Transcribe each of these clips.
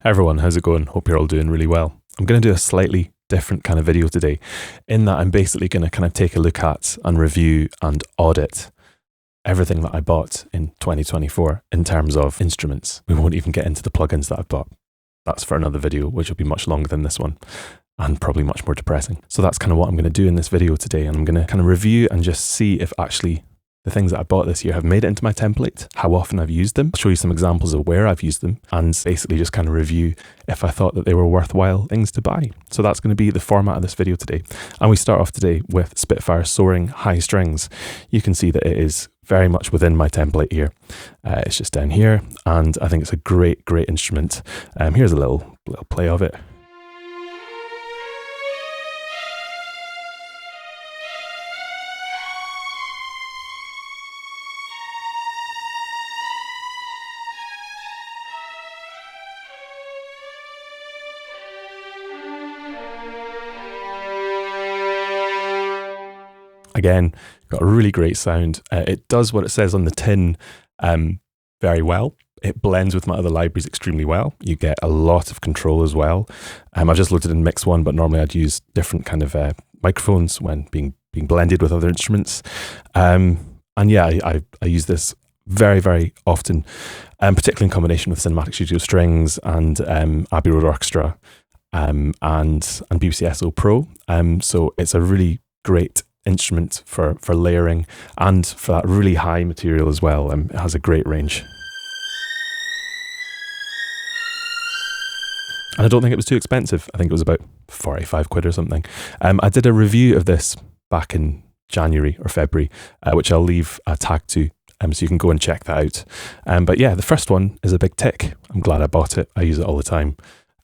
Hey everyone, how's it going? Hope you're all doing really well. I'm going to do a slightly different kind of video today, in that I'm basically going to kind of take a look at and review and audit everything that I bought in 2024 in terms of instruments. We won't even get into the plugins that I've bought. That's for another video, which will be much longer than this one and probably much more depressing. So that's kind of what I'm going to do in this video today, and I'm going to kind of review and just see if actually the things that I bought this year have made it into my template, how often I've used them, I'll show you some examples of where I've used them, and basically just kind of review if I thought that they were worthwhile things to buy. So that's going to be the format of this video today. And we start off today with Spitfire Soaring high strings. You can see that it is very much within my template here. It's just down here, and I think it's a great instrument. Here's a little play of it. Again, got a really great sound. It does what it says on the tin very well. It blends with my other libraries extremely well. You get a lot of control as well. I've just loaded in Mix 1, but normally I'd use different kind of microphones when being blended with other instruments. And yeah, I use this very often, particularly in combination with Cinematic Studio Strings and Abbey Orchestra and BBC SO Pro. So it's a really great instrument for layering and for that really high material as well. It has a great range. And I don't think it was too expensive. I think it was about 45 quid or something. I did a review of this back in January or February, which I'll leave a tag to, so you can go and check that out. But yeah, the first one is a big tick. I'm glad I bought it. I use it all the time.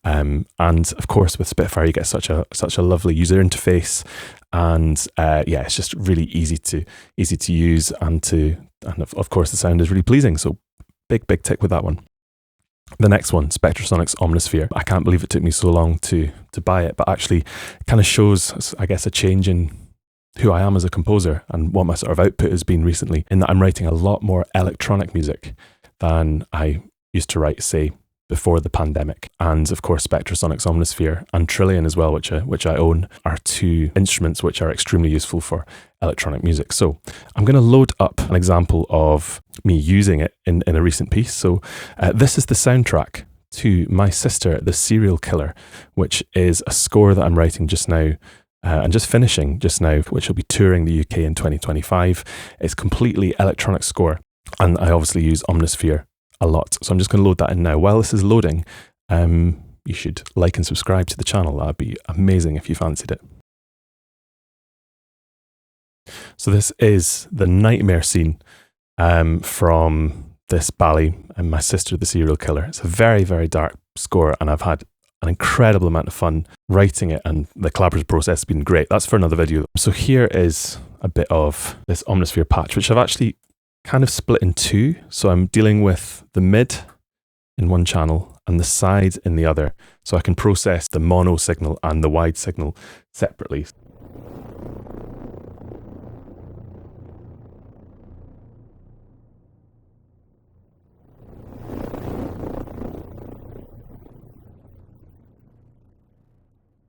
And of course with Spitfire you get such a lovely user interface, and yeah, it's just really easy to use, and of course the sound is really pleasing. So big tick with that one. The next one, Spectrasonic's Omnisphere. I can't believe it took me so long to buy it, but actually it kind of shows, I guess, a change in who I am as a composer and what my sort of output has been recently, in that I'm writing a lot more electronic music than I used to write, say, before the pandemic. And of course Spectrasonic's Omnisphere and Trillion as well, which I own, are two instruments which are extremely useful for electronic music. So I'm going to load up an example of me using it in a recent piece. So this is the soundtrack to My Sister, the Serial Killer, which is a score that I'm writing just now and just finishing just now, which will be touring the UK in 2025. It's completely electronic score, and I obviously use Omnisphere a lot. So I'm just going to load that in now. While this is loading, you should like and subscribe to the channel. That'd be amazing if you fancied it. So this is the nightmare scene from this ballet and My Sister, the Serial Killer. It's a very dark score, and I've had an incredible amount of fun writing it, and the collaborative process has been great. That's for another video. So here is a bit of this Omnisphere patch, which I've actually kind of split in two. So I'm dealing with the mid in one channel and the side in the other, so I can process the mono signal and the wide signal separately.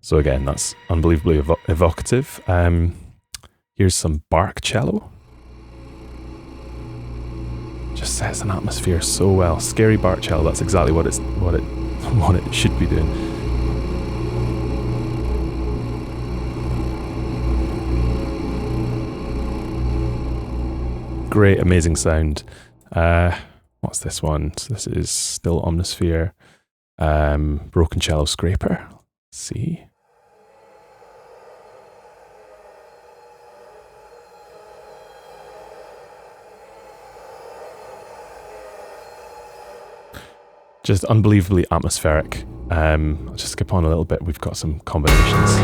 So again, that's unbelievably evocative. Here's some bark cello. Just sets an atmosphere so well. Scary bark cello, that's exactly what it should be doing. Great, amazing sound. What's this one? So this is still Omnisphere. Broken cello scraper. Let's see. Just unbelievably atmospheric. I'll just skip on a little bit. We've got some combinations.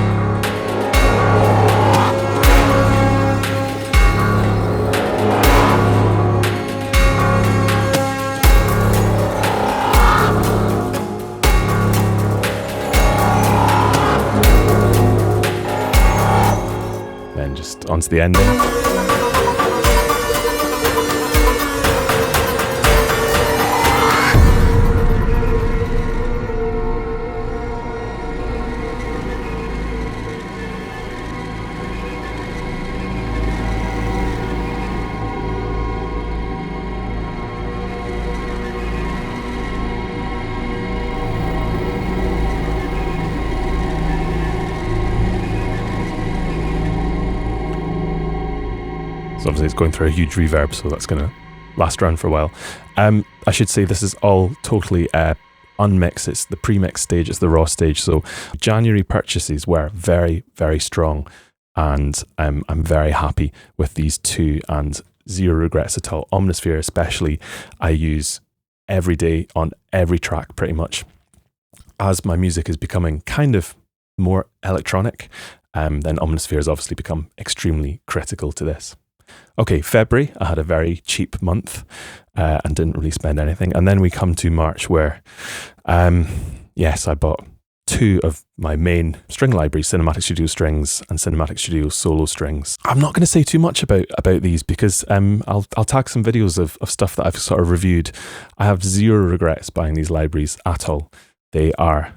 Then just onto the ending. So obviously it's going through a huge reverb, so that's going to last around for a while. I should say this is all totally unmixed. It's the pre-mix stage, it's the raw stage. So January purchases were very, very strong, and I'm very happy with these two and zero regrets at all. Omnisphere especially, I use every day on every track pretty much. As my music is becoming kind of more electronic, then Omnisphere has obviously become extremely critical to this. Okay, February, I had a very cheap month and didn't really spend anything. And then we come to March where, yes, I bought two of my main string libraries, Cinematic Studio Strings and Cinematic Studio Solo Strings. I'm not going to say too much about these because I'll tag some videos of stuff that I've sort of reviewed. I have zero regrets buying these libraries at all. They are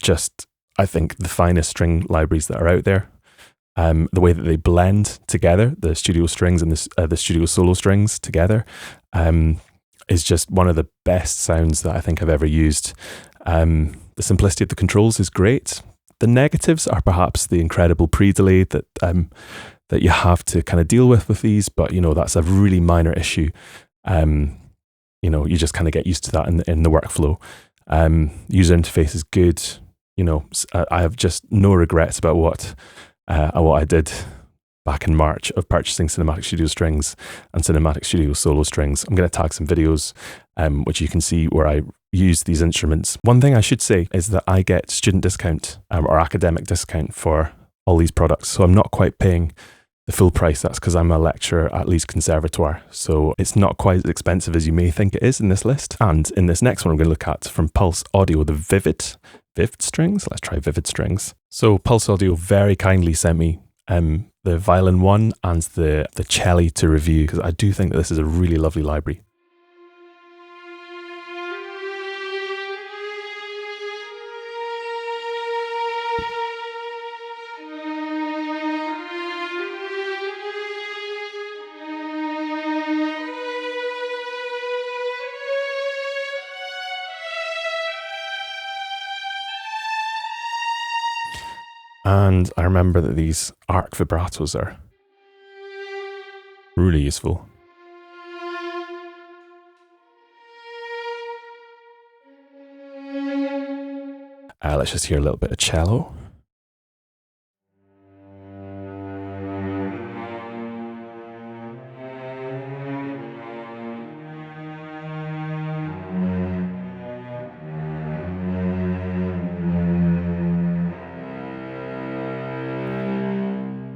just, I think, the finest string libraries that are out there. The way that they blend together, the studio strings and the studio solo strings together, is just one of the best sounds that I think I've ever used. The simplicity of the controls is great. The negatives are perhaps the incredible pre-delay that you have to kind of deal with these, but that's a really minor issue. You just kind of get used to that in the workflow. User interface is good. I have just no regrets about what I did back in March of purchasing Cinematic Studio Strings and Cinematic Studio Solo Strings. I'm going to tag some videos which you can see where I use these instruments. One thing I should say is that I get student discount or academic discount for all these products, so I'm not quite paying the full price. That's because I'm a lecturer at Leeds Conservatoire, so it's not quite as expensive as you may think it is in this list. And in this next one, I'm going to look at from Pulse Audio, the Vivid strings. Let's try Vivid strings. So Pulse Audio very kindly sent me the Violin 1 and the Cello to review, because I do think that this is a really lovely library. And I remember that these arc vibratos are really useful. Let's just hear a little bit of cello.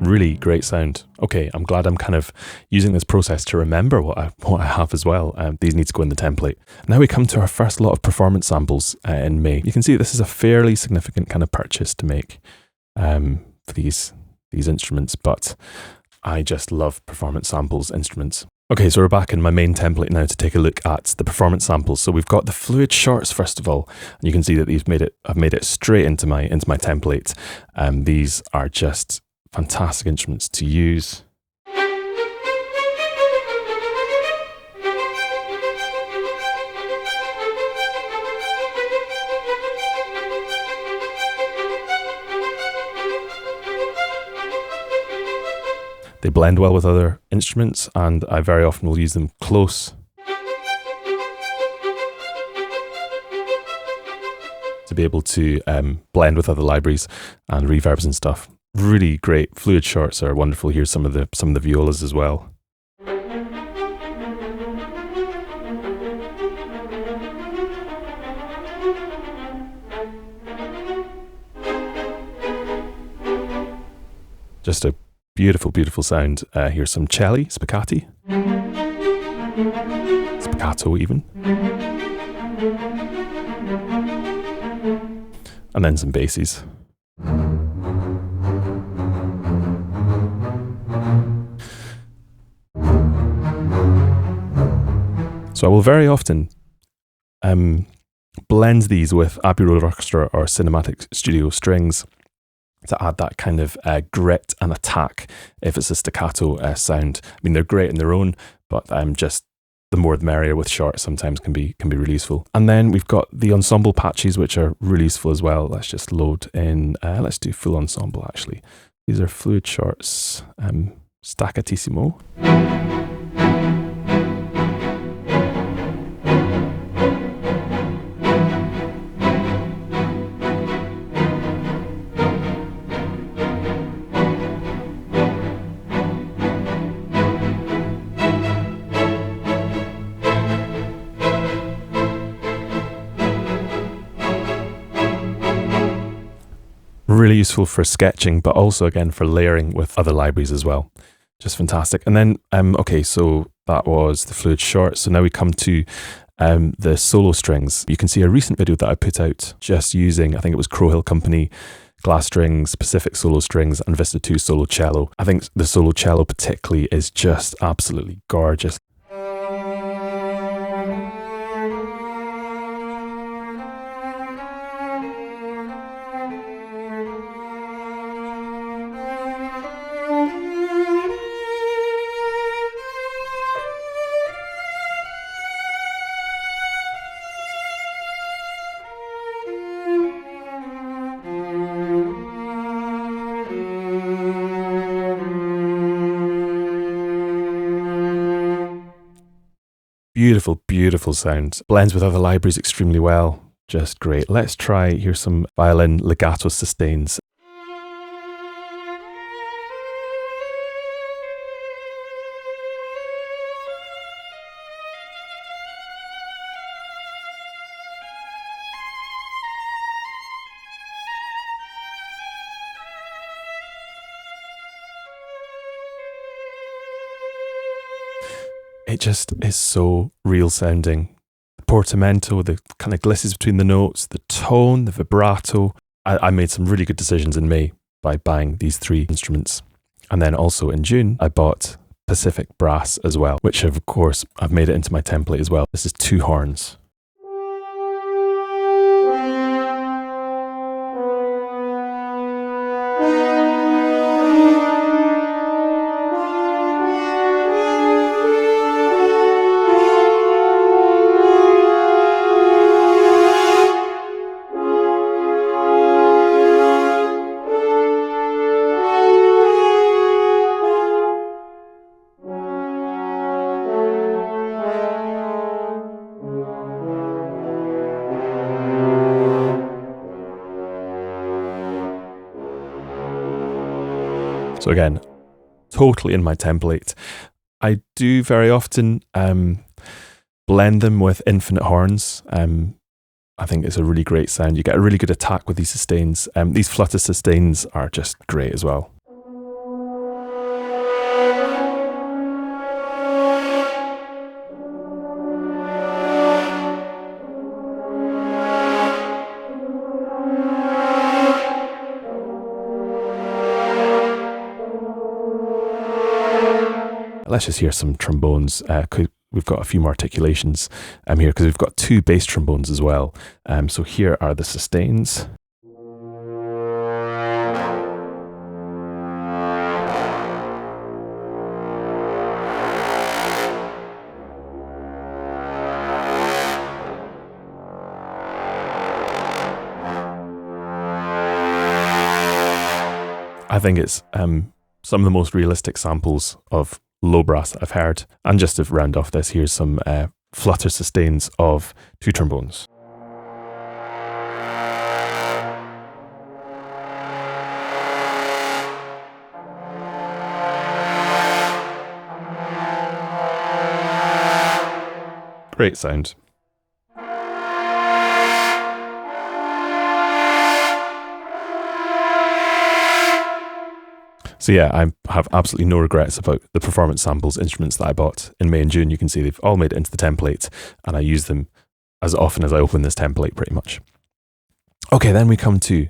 Really great sound. Okay, I'm glad I'm kind of using this process to remember what I have as well. These need to go in the template. Now we come to our first lot of performance samples in May. You can see this is a fairly significant kind of purchase to make for these instruments, but I just love performance samples instruments. Okay, so we're back in my main template now to take a look at the performance samples. So we've got the fluid shorts first of all, and you can see that I've made it straight into my template. These are just fantastic instruments to use. They blend well with other instruments, and I very often will use them close to be able to blend with other libraries and reverbs and stuff. Really great. Fluid shorts are wonderful. Here's some of the violas as well. Just a beautiful, beautiful sound. Here's some cello, spiccato even. And then some basses. So I will very often blend these with Abbey Orchestra or Cinematic Studio Strings to add that kind of grit and attack if it's a staccato sound. I mean, they're great in their own, but just the more the merrier with short sometimes can be really useful. And then we've got the ensemble patches, which are really useful as well. Let's just load in, let's do full ensemble actually. These are fluid shorts. staccatissimo. Really useful for sketching, but also again for layering with other libraries as well. Just fantastic. And then, okay, so that was the fluid short. So now we come to the solo strings. You can see a recent video that I put out just using, I think it was Crowhill Company, glass strings, Pacific solo strings, and Vista 2 solo cello. I think the solo cello particularly is just absolutely gorgeous. Beautiful, beautiful sound. Blends with other libraries extremely well. Just great. Let's try, here's some violin legato sustains. It just is so real sounding. The portamento, the kind of glisses between the notes, the tone, the vibrato. I made some really good decisions in May by buying these three instruments. And then also in June, I bought Pacific Brass as well, which of course I've made it into my template as well. This is 2 horns. So again, totally in my template. I do very often blend them with infinite horns. I think it's a really great sound. You get a really good attack with these sustains. These flutter sustains are just great as well. Let's just hear some trombones. We've got a few more articulations here because we've got 2 bass trombones as well. So here are the sustains. I think it's some of the most realistic samples of low brass that I've heard. And just to round off this, here's some flutter sustains of 2 trombones. Great sound. So yeah, I have absolutely no regrets about the performance samples instruments that I bought in May and June. You can see they've all made it into the template, and I use them as often as I open this template pretty much. Okay, then we come to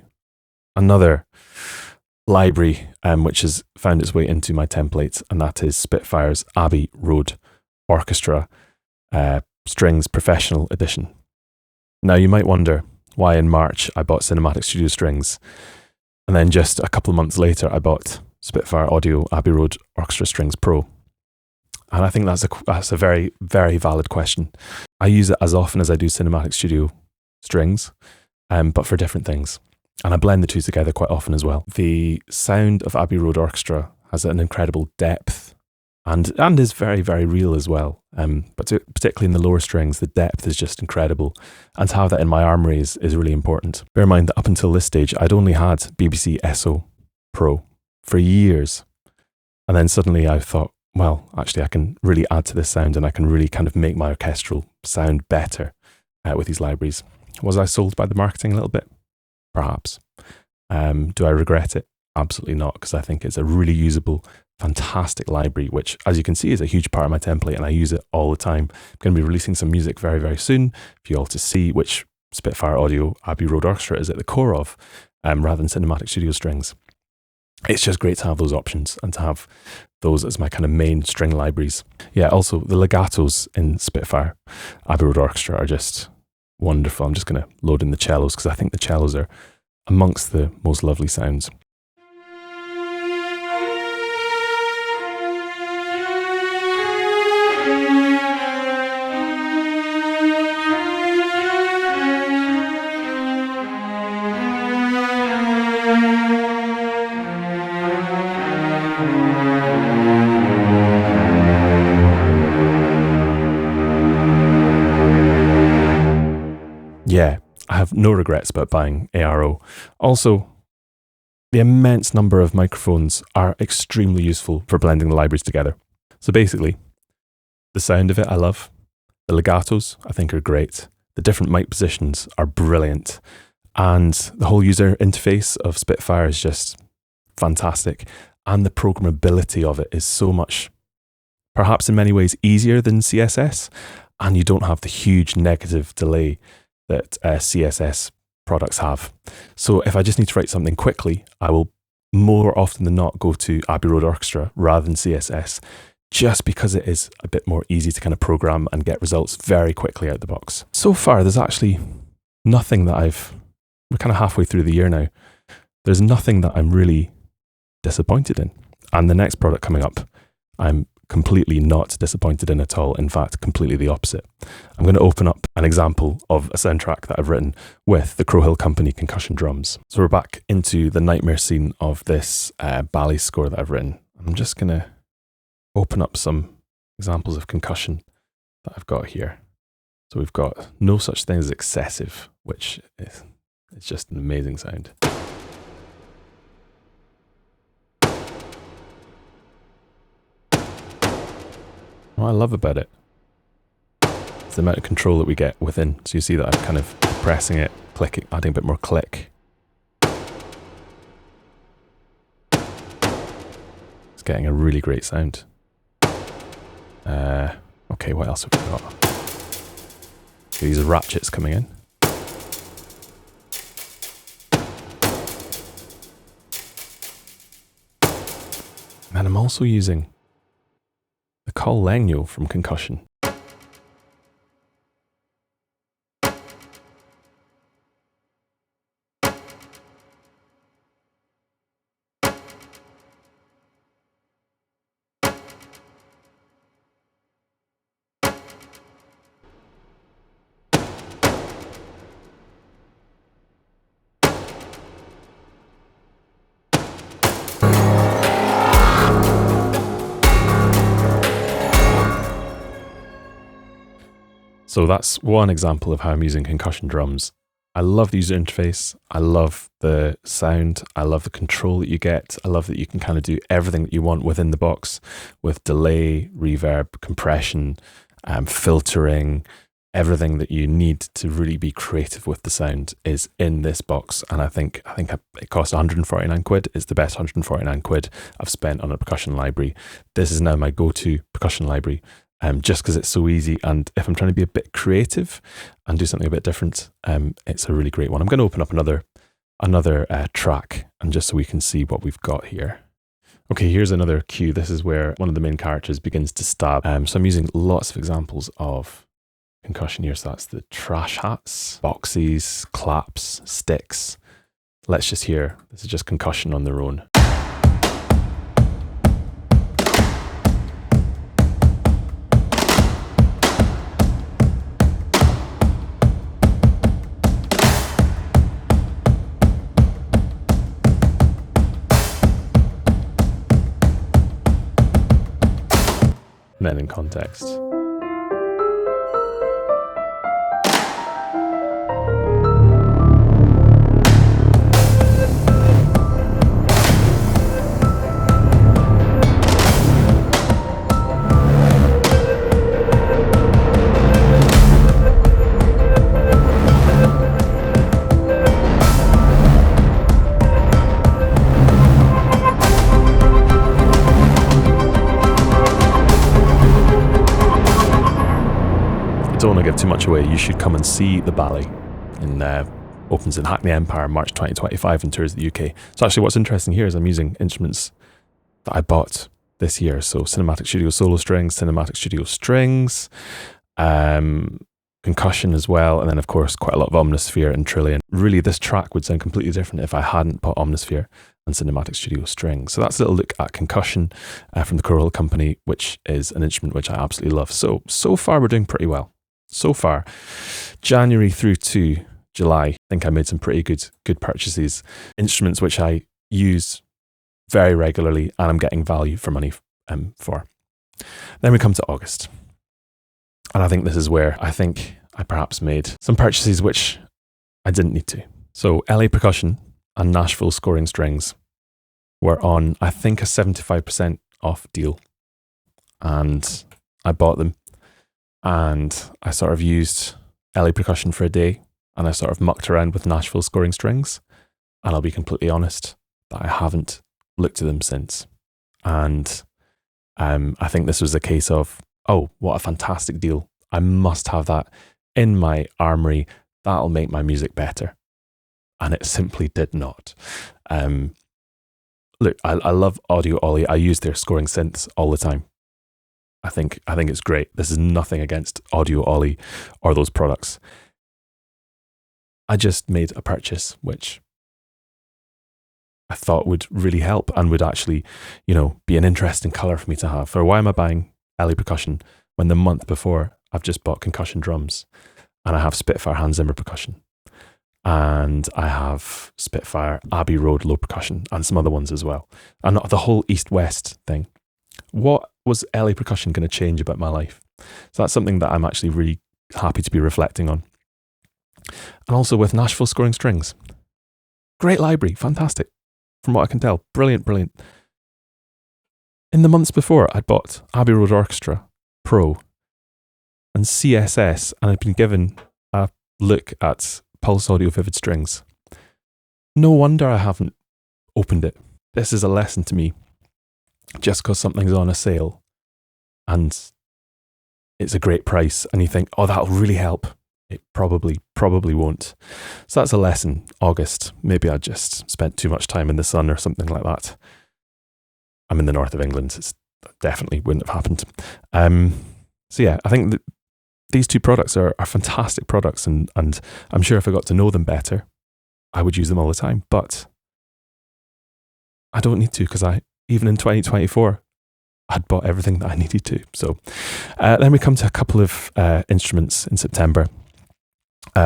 another library which has found its way into my template, and that is Spitfire's Abbey Road Orchestra Strings Professional Edition. Now you might wonder why in March I bought Cinematic Studio Strings, and then just a couple of months later I bought Spitfire Audio Abbey Road Orchestra Strings Pro. And I think that's a very, very valid question. I use it as often as I do Cinematic Studio Strings, but for different things. And I blend the two together quite often as well. The sound of Abbey Road Orchestra has an incredible depth and is very, very real as well. But particularly in the lower strings, the depth is just incredible. And to have that in my armory is really important. Bear in mind that up until this stage, I'd only had BBC SO Pro for years. And then suddenly I thought, well, actually I can really add to this sound and I can really kind of make my orchestral sound better with these libraries. Was I sold by the marketing a little bit? Perhaps. Do I regret it? Absolutely not, because I think it's a really usable, fantastic library, which, as you can see, is a huge part of my template, and I use it all the time. I'm going to be releasing some music very, very soon for you all to see, which Spitfire Audio Abbey Road Orchestra is at the core of, rather than cinematic studio strings. It's just great to have those options and to have those as my kind of main string libraries. Yeah, also the legatos in Spitfire Abbey Road Orchestra are just wonderful. I'm just going to load in the cellos because I think the cellos are amongst the most lovely sounds. Yeah, I have no regrets about buying ARO. Also, the immense number of microphones are extremely useful for blending the libraries together. So basically, the sound of it I love. The legatos I think are great. The different mic positions are brilliant. And the whole user interface of Spitfire is just fantastic. And the programmability of it is so much, perhaps in many ways, easier than CSS. And you don't have the huge negative delay that CSS products have. So if I just need to write something quickly, I will more often than not go to Abbey Road Orchestra rather than CSS, just because it is a bit more easy to kind of program and get results very quickly out the box. So far, there's actually nothing that we're kind of halfway through the year now. There's nothing that I'm really disappointed in. And the next product coming up, I'm completely not disappointed in at all. In fact, completely the opposite. I'm going to open up an example of a soundtrack that I've written with the Crowhill Company Concussion drums. So we're back into the nightmare scene of this ballet score that I've written. I'm just going to open up some examples of Concussion that I've got here. So we've got No Such Thing as Excessive, which is just an amazing sound. What I love about it is the amount of control that we get within. So you see that I'm kind of pressing it, clicking, adding a bit more click. It's getting a really great sound. Okay, what else have we got? Okay, these are ratchets coming in. And I'm also using the col legno from Concussion. So that's one example of how I'm using Concussion drums. I love the user interface. I love the sound. I love the control that you get. I love that you can kind of do everything that you want within the box with delay, reverb, compression, filtering. Everything that you need to really be creative with the sound is in this box. And I think it costs 149 quid. It's the best 149 quid I've spent on a percussion library. This is now my go-to percussion library. Just because it's so easy, and if I'm trying to be a bit creative and do something a bit different, it's a really great one. I'm going to open up another track, and just so we can see what we've got here. Okay, here's another cue. This is where one of the main characters begins to stab. So I'm using lots of examples of Concussion here. So that's the trash hats, boxies, claps, sticks. Let's just hear. This is just Concussion on their own. context. Don't want to give too much away. You should come and see the ballet. Opens in Hackney Empire March 2025 and tours the UK. So actually what's interesting here is I'm using instruments that I bought this year. So Cinematic Studio solo strings, Cinematic Studio strings, Concussion as well, and then of course quite a lot of Omnisphere and Trillion. Really this track would sound completely different if I hadn't bought Omnisphere and Cinematic Studio strings. So that's a little look at Concussion from the Harrold company, which is an instrument which I absolutely love. So far we're doing pretty well. So far, January through to July, I think I made some pretty good purchases. Instruments which I use very regularly and I'm getting value for money for. Then we come to August. And I think this is where I think I perhaps made some purchases which I didn't need to. So LA Percussion and Nashville Scoring Strings were on, I think, a 75% off deal. And I bought them. And I sort of used LA Percussion for a day and I sort of mucked around with Nashville Scoring Strings. And I'll be completely honest that I haven't looked at them since. And I think this was a case of, oh, what a fantastic deal. I must have that in my armory. That'll make my music better. And it simply did not. Look, I love Audio Ollie. I use their scoring synths all the time. I think it's great. This is nothing against Audio Ollie or those products. I just made a purchase which I thought would really help and would actually, be an interesting colour for me to have. For why am I buying LA Percussion when the month before I've just bought Concussion drums and I have Spitfire hand Zimmer percussion and I have Spitfire Abbey Road low percussion and some other ones as well. And the whole East-West thing. What was LA Percussion going to change about my life? So that's something that I'm actually really happy to be reflecting on. And also with Nashville Scoring Strings. Great library, fantastic. From what I can tell, brilliant. In the months before, I'd bought Abbey Road Orchestra Pro and CSS, and I'd been given a look at Pulse Audio Vivid Strings. No wonder I haven't opened it. This is a lesson to me. Just because something's on a sale and it's a great price and you think, oh, that'll really help. It probably won't. So that's a lesson. August, maybe I just spent too much time in the sun or something like that. I'm in the north of England. It definitely wouldn't have happened. So yeah, I think that these two products are fantastic products and I'm sure if I got to know them better, I would use them all the time. But I don't need to because even in 2024, I'd bought everything that I needed to. So then we come to a couple of instruments in September,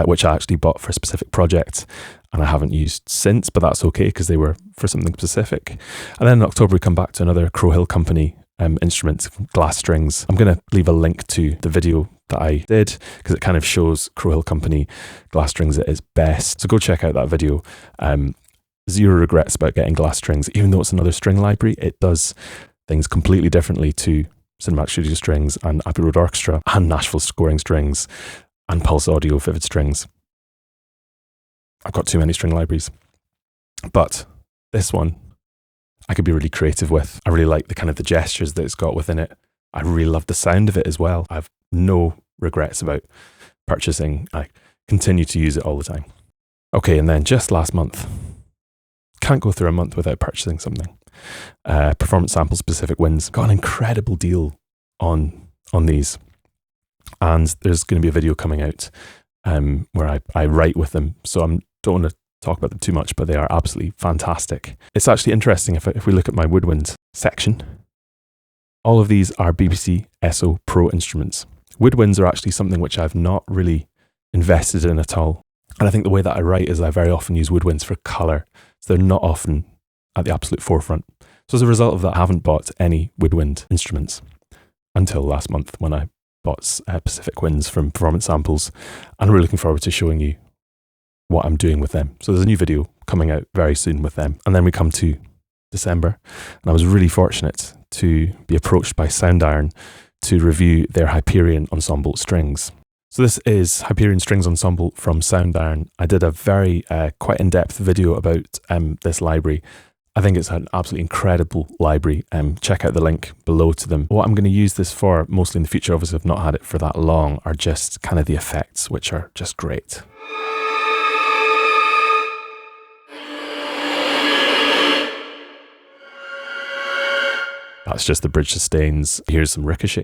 which I actually bought for a specific project and I haven't used since, but that's okay because they were for something specific. And then in October, we come back to another Crowhill Company instrument, glass strings. I'm going to leave a link to the video that I did because it kind of shows Crowhill Company glass strings at its best. So go check out that video. Zero regrets about getting glass strings, even though it's another string library. It does things completely differently to Cinematic Studio strings and Abbey Road Orchestra and Nashville Scoring Strings and Pulse Audio Vivid Strings. I've got too many string libraries. But this one, I could be really creative with. I really like the kind of the gestures that it's got within it. I really love the sound of it as well. I have no regrets about purchasing. I continue to use it all the time. Okay, and then just last month, can't go through a month without purchasing something. Performance Sample Specific Winds. Got an incredible deal on these. And there's going to be a video coming out where I write with them. So I don't want to talk about them too much, but they are absolutely fantastic. It's actually interesting if we look at my woodwind section. All of these are BBC SO Pro instruments. Woodwinds are actually something which I've not really invested in at all. And I think the way that I write is I very often use woodwinds for colour. So they're not often at the absolute forefront. So as a result of that, I haven't bought any woodwind instruments. until last month when I bought Pacific Winds from Performance Samples, and I'm really looking forward to showing you what I'm doing with them. So there's a new video coming out very soon with them. And then we come to December, and I was really fortunate to be approached by Soundiron to review their Hyperion ensemble strings. So this is Hyperion Strings Ensemble from Soundiron. I did a very quite in-depth video about this library. I think it's an absolutely incredible library. Check out the link below to them. What I'm going to use this for mostly in the future, obviously I've not had it for that long, are just kind of the effects, which are just great. That's just the bridge sustains. Here's some ricochet.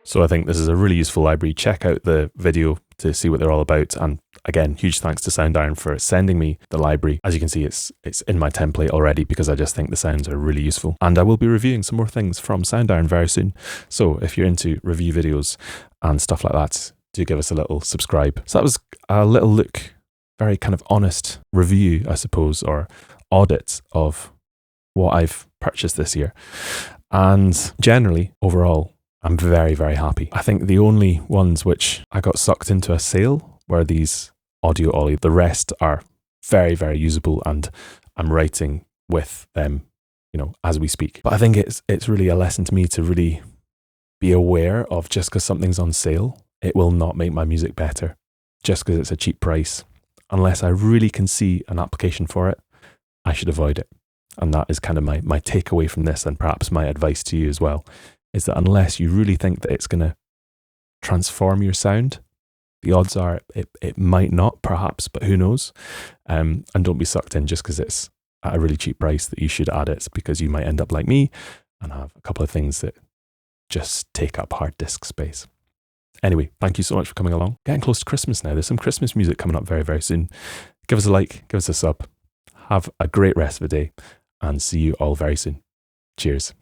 So I think this is a really useful library. Check out the video to see what they're all about. And again, huge thanks to Soundiron for sending me the library. As you can see, it's in my template already because I just think the sounds are really useful. And I will be reviewing some more things from Soundiron very soon. So if you're into review videos and stuff like that, do give us a little subscribe. So that was a little look, very kind of honest review, I suppose, or audit of what I've purchased this year. And generally, overall, I'm very, very happy. I think the only ones which I got sucked into a sale were these Audio Ollie. The rest are very, very usable, and I'm writing with them, you know, as we speak. But I think it's really a lesson to me to really be aware of, just because something's on sale, it will not make my music better just because it's a cheap price. Unless I really can see an application for it, I should avoid it. And that is kind of my takeaway from this, and perhaps my advice to you as well, is that unless you really think that it's going to transform your sound, the odds are it might not, perhaps, but who knows? And don't be sucked in just because it's at a really cheap price that you should add it, because you might end up like me and have a couple of things that just take up hard disk space. Anyway, thank you so much for coming along. Getting close to Christmas now. There's some Christmas music coming up very, very soon. Give us a like, give us a sub. Have a great rest of the day, and see you all very soon. Cheers.